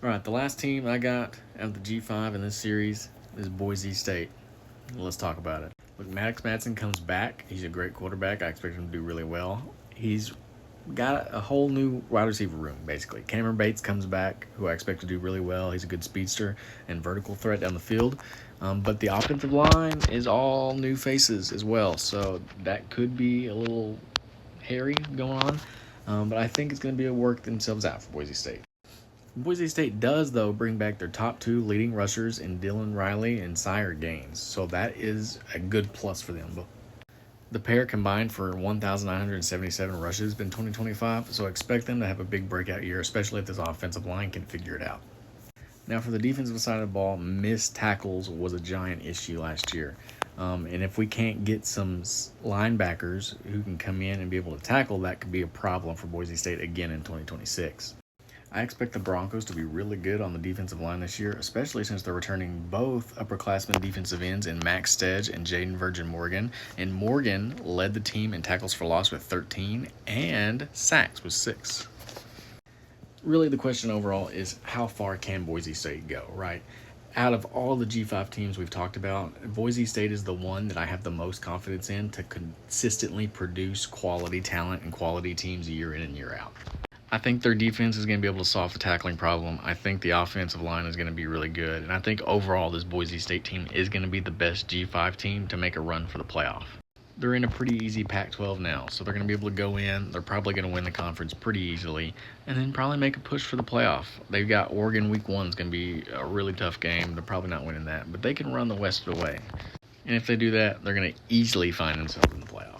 All right, the last team I got out of the G5 in this series is Boise State. Let's talk about it. Look, Maddox Madsen comes back. He's a great quarterback. I expect him to do really well. He's got a whole new wide receiver room, basically. Cameron Bates comes back, who I expect to do really well. He's a good speedster and vertical threat down the field. But the offensive line is all new faces as well, so that could be a little hairy going on. But I think it's going to be a work themselves out for Boise State. Boise State does, though, bring back their top two leading rushers in Dylan Riley and Sire Gaines, so that is a good plus for them. The pair combined for 1,977 rushes in 2025, so expect them to have a big breakout year, especially if this offensive line can figure it out. Now, for the defensive side of the ball, missed tackles was a giant issue last year. And if we can't get some linebackers who can come in and be able to tackle, that could be a problem for Boise State again in 2026. I expect the Broncos to be really good on the defensive line this year, especially since they're returning both upperclassmen defensive ends in Max Stedge and Jaden Virgin Morgan. And Morgan led the team in tackles for loss with 13 and sacks with 6. Really, the question overall is how far can Boise State go, right? Out of all the G5 teams we've talked about, Boise State is the one that I have the most confidence in to consistently produce quality talent and quality teams year in and year out. I think their defense is going to be able to solve the tackling problem. I think the offensive line is going to be really good. And I think overall this Boise State team is going to be the best G5 team to make a run for the playoff. They're in a pretty easy Pac-12 now, so they're going to be able to go in. They're probably going to win the conference pretty easily and then probably make a push for the playoff. They've got Oregon week 1 is going to be a really tough game. They're probably not winning that, but they can run the West away. And if they do that, they're going to easily find themselves in the playoff.